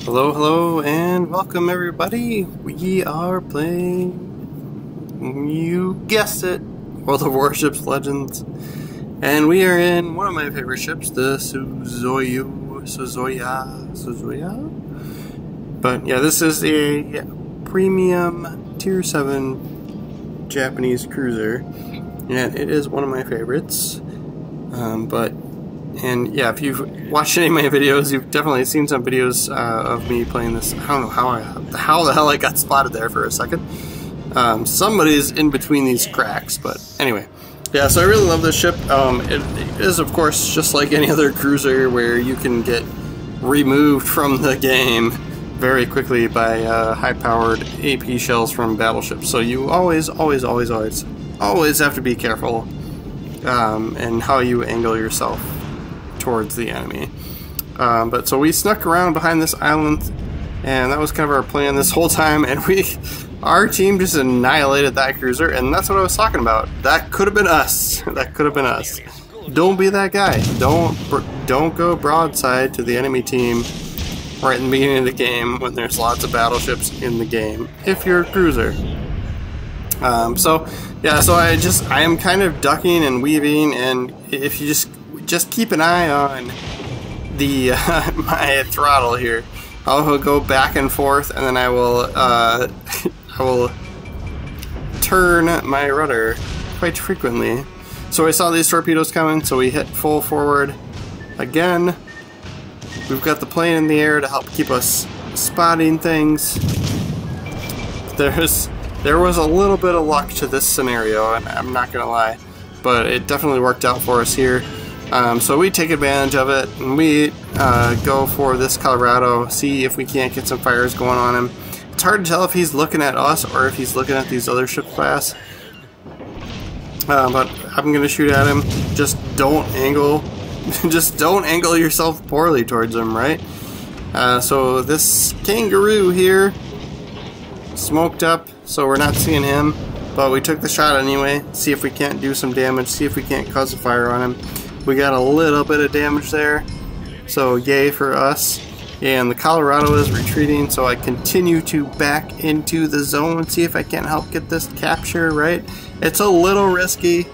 Hello, hello, and welcome everybody. We are playing, you guessed it, World of Warships Legends. And we are in one of my favorite ships, the Suzuya. But yeah, this is a premium Tier 7 Japanese cruiser. And it is one of my favorites. And yeah, if you've watched any of my videos, you've definitely seen some videos of me playing this. I don't know how the hell I got spotted there for a second. Somebody's in between these cracks, but anyway. Yeah, so I really love this ship. It is, of course, just like any other cruiser where you can get removed from the game very quickly by high-powered AP shells from battleships. So you always have to be careful and how you angle yourself towards the enemy. But so we snuck around behind this island, and that was kind of our plan this whole time, and our team just annihilated that cruiser, and that's what I was talking about. That could have been us. That could have been us. Don't be that guy. Don't go broadside to the enemy team right in the beginning of the game when there's lots of battleships in the game, if you're a cruiser. So yeah, so I am kind of ducking and weaving, and if you just keep an eye on the my throttle here. I'll go back and forth, and then I will turn my rudder quite frequently. So I saw these torpedoes coming, so we hit full forward again. We've got the plane in the air to help keep us spotting things. There was a little bit of luck to this scenario, and I'm not gonna lie, but it definitely worked out for us here. So we take advantage of it, and we go for this Colorado, see if we can't get some fires going on him. It's hard to tell if he's looking at us or if he's looking at these other ship class. But I'm gonna shoot at him. Just don't angle yourself poorly towards him, right? So this kangaroo here smoked up, so we're not seeing him, but we took the shot anyway. See if we can't do some damage, see if we can't cause a fire on him. We got a little bit of damage there, so yay for us. And the Colorado is retreating, so I continue to back into the zone, see if I can't help get this capture, right? It's a little risky.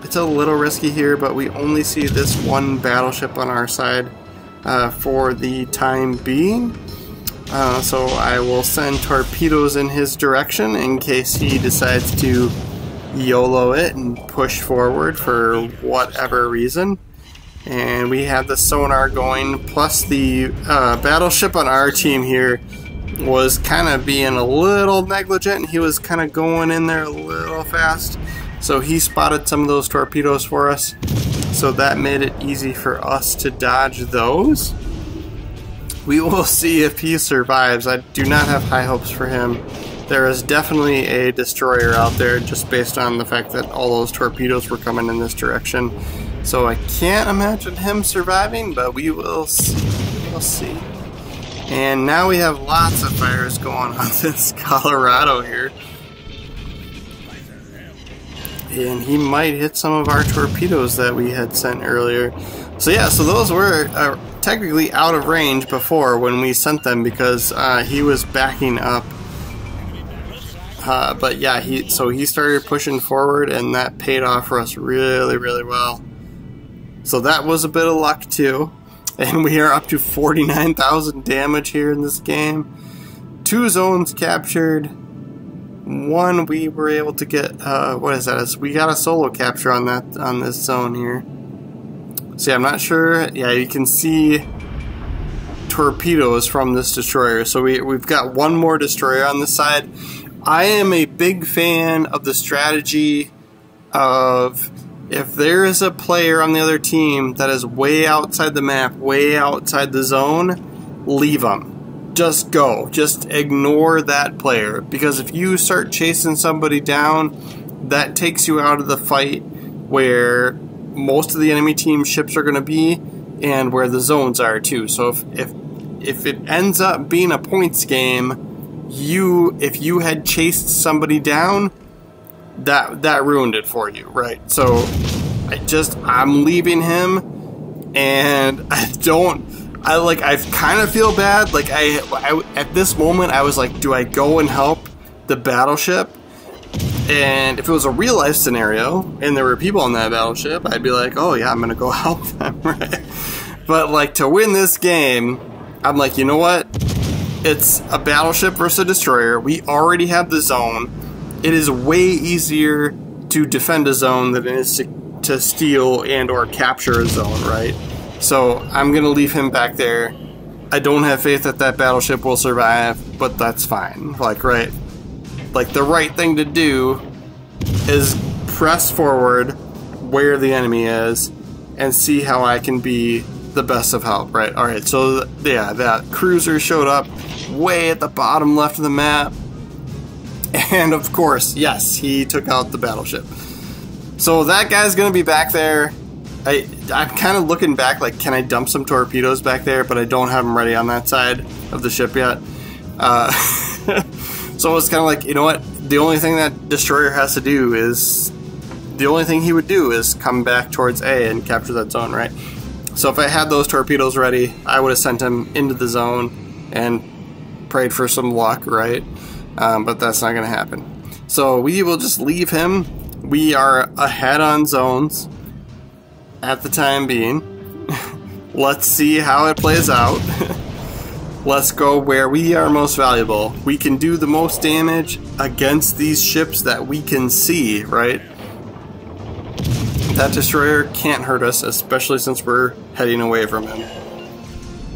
It's a little risky here, but we only see this one battleship on our side for the time being. So I will send torpedoes in his direction in case he decides to YOLO it and push forward for whatever reason. And we have the sonar going, plus the battleship on our team here was kind of being a little negligent. He was kind of going in there a little fast, so he spotted some of those torpedoes for us, so that made it easy for us to dodge those. We will see if he survives. I do not have high hopes for him. There is definitely a destroyer out there, just based on the fact that all those torpedoes were coming in this direction. So I can't imagine him surviving, but we will see. We'll see. And now we have lots of fires going on this Colorado here. And he might hit some of our torpedoes that we had sent earlier. So yeah, so those were technically out of range before when we sent them, because he was backing up. But yeah, he started pushing forward, and that paid off for us really, really well. So that was a bit of luck too. And we are up to 49,000 damage here in this game. 2 zones captured. 1 we were able to get, what is that? We got a solo capture on this zone here. See, I'm not sure. Yeah, you can see torpedoes from this destroyer. So we've got 1 more destroyer on this side. I am a big fan of the strategy of, if there is a player on the other team that is way outside the map, way outside the zone, leave them. Just go. Just ignore that player. Because if you start chasing somebody down, that takes you out of the fight where most of the enemy team ships are going to be, and where the zones are too. So if it ends up being a points game, if you had chased somebody down, that ruined it for you, right? So I'm leaving him, and I kind of feel bad. Like I at this moment I was like, do I go and help the battleship? And if it was a real life scenario and there were people on that battleship, I'd be like, oh yeah, I'm gonna go help them, right? But like to win this game, I'm like, you know what? It's a battleship versus a destroyer. We already have the zone. It is way easier to defend a zone than it is to steal and or capture a zone, right? So I'm gonna leave him back there. I don't have faith that that battleship will survive, but that's fine. Like, right? Like the right thing to do is press forward where the enemy is and see how I can be the best of help, right? Alright, so yeah, that cruiser showed up way at the bottom left of the map. And of course, yes, he took out the battleship. So that guy's gonna be back there. I'm kind of looking back, like, can I dump some torpedoes back there? But I don't have them ready on that side of the ship yet. So it's kind of like, you know what? The only thing that destroyer has to do is, the only thing he would do is come back towards A and capture that zone, right? So if I had those torpedoes ready, I would have sent him into the zone and prayed for some luck, right? But that's not going to happen. So we will just leave him. We are ahead on zones at the time being. Let's see how it plays out. Let's go where we are most valuable. We can do the most damage against these ships that we can see, right? That destroyer can't hurt us, especially since we're heading away from him.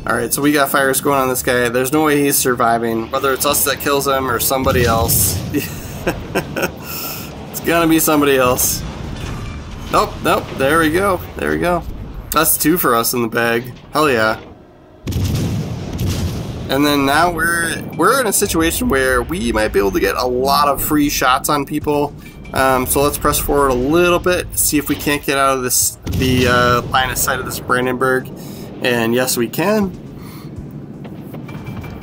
Alright, so we got fires going on this guy. There's no way he's surviving, whether it's us that kills him or somebody else. It's gonna be somebody else. Nope, nope, there we go. There we go. That's 2 for us in the bag. Hell yeah. And then now we're in a situation where we might be able to get a lot of free shots on people. So let's press forward a little bit, see if we can't get out of the line of sight of this Brandenburg. And yes, we can.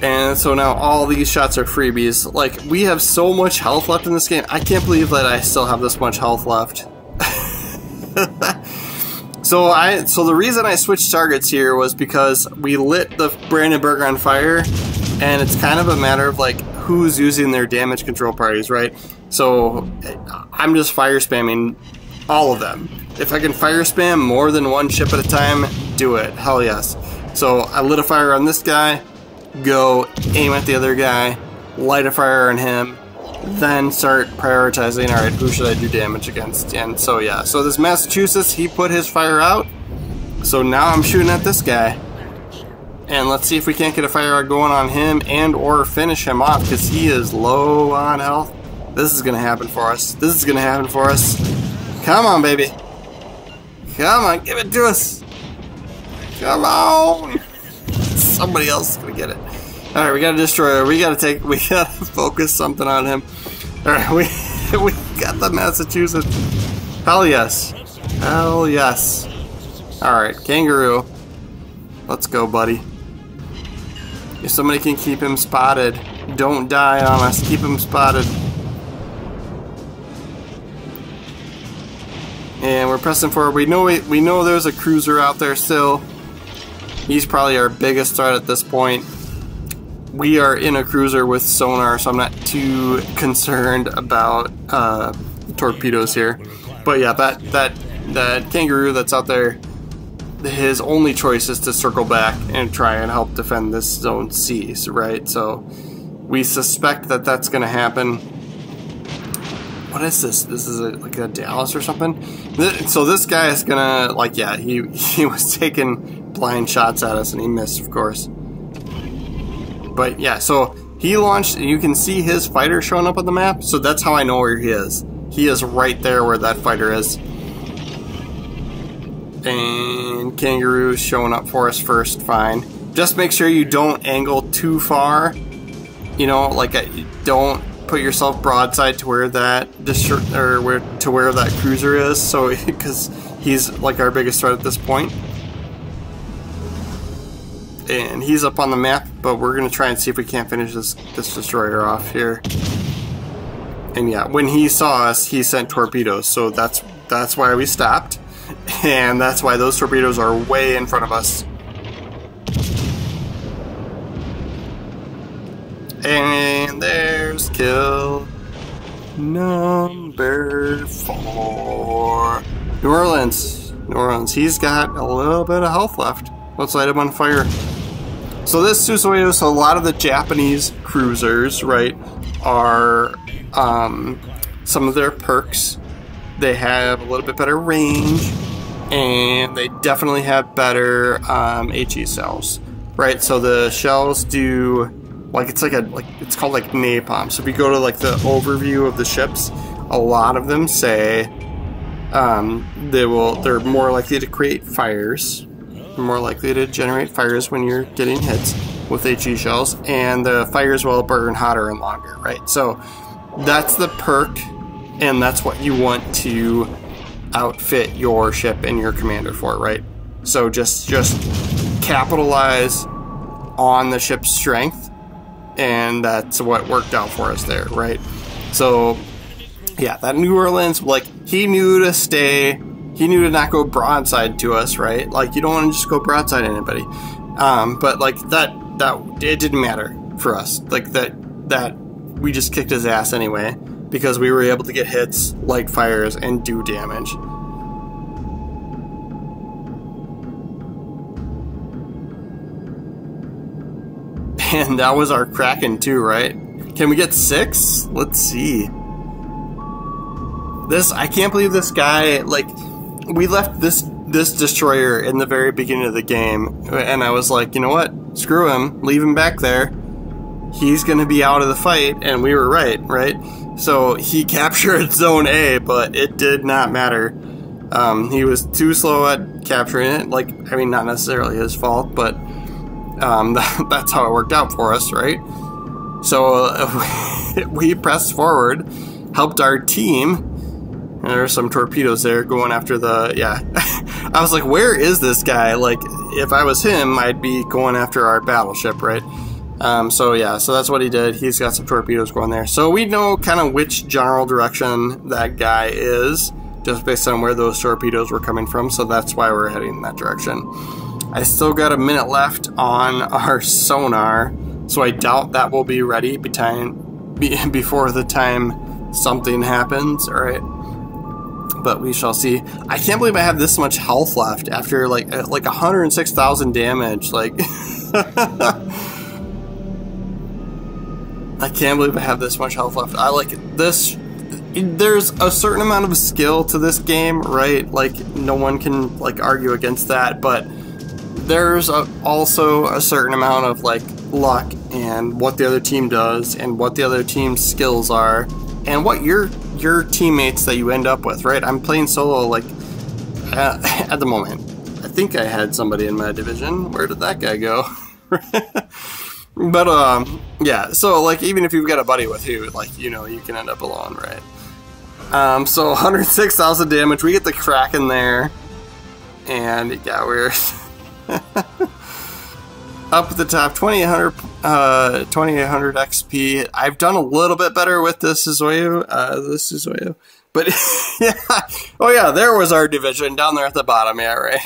And so now all these shots are freebies. Like, we have so much health left in this game. I can't believe that I still have this much health left. So the reason I switched targets here was because we lit the Brandenburg on fire, and it's kind of a matter of like who's using their damage control parties, right? So I'm just fire spamming all of them. If I can fire spam more than one ship at a time, do it. Hell yes. So I lit a fire on this guy, go aim at the other guy, light a fire on him, then start prioritizing, alright, who should I do damage against? And so yeah, so this Massachusetts, he put his fire out, so now I'm shooting at this guy. And let's see if we can't get a fire going on him and or finish him off, because he is low on health. This is going to happen for us. This is going to happen for us. Come on, baby. Come on, give it to us. Come on. Somebody else is going to get it. Alright, we got a destroyer. We got to focus something on him. Alright, we got the Massachusetts. Hell yes. Hell yes. Alright, Kangaroo. Let's go, buddy. If somebody can keep him spotted, don't die on us. Keep him spotted. And we're pressing forward. We know there's a cruiser out there still. He's probably our biggest threat at this point. We are in a cruiser with sonar, so I'm not too concerned about torpedoes here. But yeah, that Kangaroo that's out there, his only choice is to circle back and try and help defend this zone C, right? So we suspect that that's going to happen. What is this? This is like a Dallas or something? So this guy is going to, like, yeah, he was taking blind shots at us and he missed, of course. But yeah, so he launched, you can see his fighter showing up on the map, so that's how I know where he is. He is right there where that fighter is. And Kangaroo's showing up for us first, fine. Just make sure you don't angle too far. You know, like, don't put yourself broadside to where that where that cruiser is, so because he's like our biggest threat at this point. And he's up on the map, but we're going to try and see if we can't finish this destroyer off here. And yeah, when he saw us, he sent torpedoes, so that's why we stopped. And that's why those torpedoes are way in front of us. And there's kill number 4. New Orleans. New Orleans. He's got a little bit of health left. Let's light him on fire. So this Suzuya, so a lot of the Japanese cruisers, right, are some of their perks. They have a little bit better range, and they definitely have better HE cells, right? So the shells do, like, it's called like napalm. So if you go to like the overview of the ships, a lot of them say they're more likely to create fires. They're more likely to generate fires when you're getting hits with HE shells, and the fires will burn hotter and longer, right? So that's the perk, and that's what you want to outfit your ship and your commander for, right? So just capitalize on the ship's strength, and that's what worked out for us there, right? So yeah, that New Orleans, like, he knew to stay. He knew to not go broadside to us, right? Like, you don't want to just go broadside anybody. But like that it didn't matter for us. Like that we just kicked his ass anyway, because we were able to get hits, light fires, and do damage. And that was our Kraken too, right? Can we get 6? Let's see. I can't believe this guy, like, we left this destroyer in the very beginning of the game, and I was like, you know what? Screw him. Leave him back there. He's going to be out of the fight, and we were right? So he captured Zone A, but it did not matter. He was too slow at capturing it. Like, I mean, not necessarily his fault, but that's how it worked out for us, right? So we pressed forward, helped our team. And there are some torpedoes there going after the, yeah. I was like, where is this guy? Like, if I was him, I'd be going after our battleship, right? So yeah, so that's what he did. He's got some torpedoes going there. So we know kind of which general direction that guy is, just based on where those torpedoes were coming from. So that's why we're heading in that direction. I still got a minute left on our sonar, so I doubt that will be ready before the time something happens, all right? But we shall see. I can't believe I have this much health left after like 106,000 damage. Like, I can't believe I have this much health left. I like this. There's a certain amount of skill to this game, right? Like, no one can like argue against that. But there's also a certain amount of like luck and what the other team does and what the other team's skills are and what your teammates that you end up with, right? I'm playing solo, like, at the moment. I think I had somebody in my division. Where did that guy go? But, yeah, so, like, even if you've got a buddy with you, like, you know, you can end up alone, right? So 106,000 damage. We get the Kraken there. And, yeah, we're up at the top, 2800 XP. I've done a little bit better with this Suzuya. But yeah, oh yeah, there was our division down there at the bottom. Yeah, right.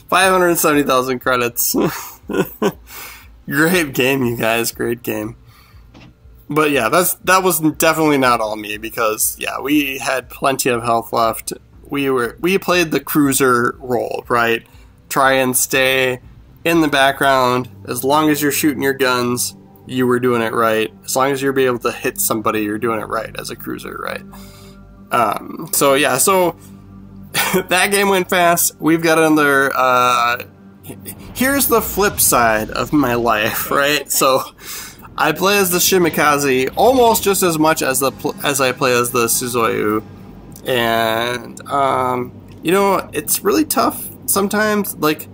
570,000 credits. Great game, you guys. Great game. But yeah, that was definitely not all me, because yeah, we had plenty of health left. We played the cruiser role, right? Try and stay in the background. As long as you're shooting your guns, you were doing it right. As long as you're able to hit somebody, you're doing it right as a cruiser, right? So yeah, so that game went fast. We've got another, here's the flip side of my life, right? So I play as the Shimikaze almost just as much as I play as the Suzuya. And, you know, it's really tough sometimes. Like,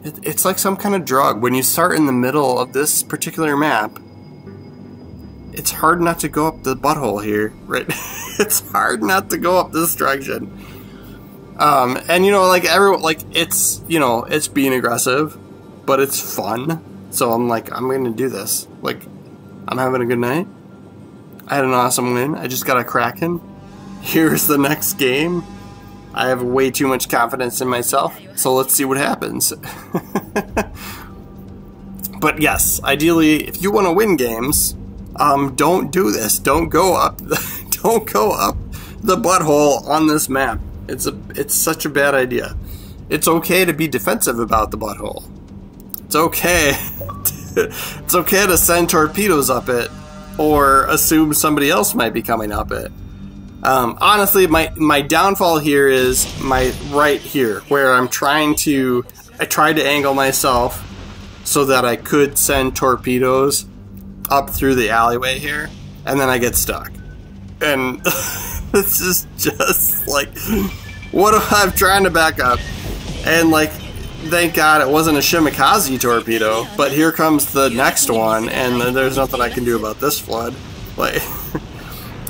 it's like some kind of drug. When you start in the middle of this particular map, it's hard not to go up the butthole here, right? It's hard not to go up this direction. And you know, like it's, you know, it's being aggressive, but it's fun. So I'm like, I'm gonna do this. Like, I'm having a good night. I had an awesome win. I just got a Kraken. Here's the next game. I have way too much confidence in myself, so let's see what happens. But yes, ideally, if you want to win games, don't do this. Don't go up don't go up the butthole on this map. It's such a bad idea. It's okay to be defensive about the butthole. It's okay. It's okay to send torpedoes up it, or assume somebody else might be coming up it. Honestly, my downfall here is right here, where I tried to angle myself so that I could send torpedoes up through the alleyway here, and then I get stuck. And this is just like, what if I'm trying to back up, and like, thank God it wasn't a Shimikaze torpedo, but here comes the next one, and there's nothing I can do about this flood. Like,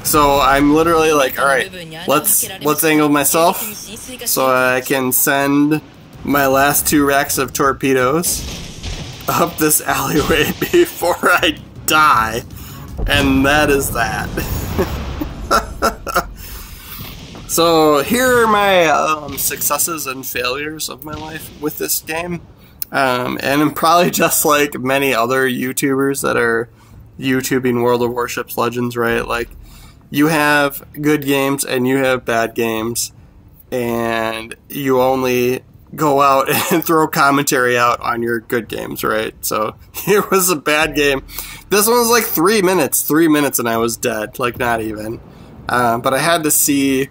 so I'm literally like, all right, let's angle myself so I can send my last 2 racks of torpedoes up this alleyway before I die, and that is that. So here are my successes and failures of my life with this game, and I'm probably just like many other YouTubers that are YouTubing World of Warships Legends, right? Like, you have good games and you have bad games, and you only go out and throw commentary out on your good games, right? So here was a bad game. This one was like 3 minutes, and I was dead, like not even. But I had to see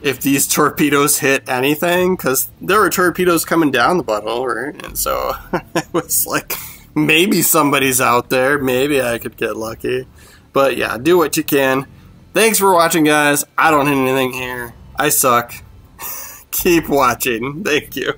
if these torpedoes hit anything, because there were torpedoes coming down the butthole, right? And so it was like, maybe somebody's out there, maybe I could get lucky. But yeah, do what you can. Thanks for watching, guys. I don't hit anything here. I suck. Keep watching. Thank you.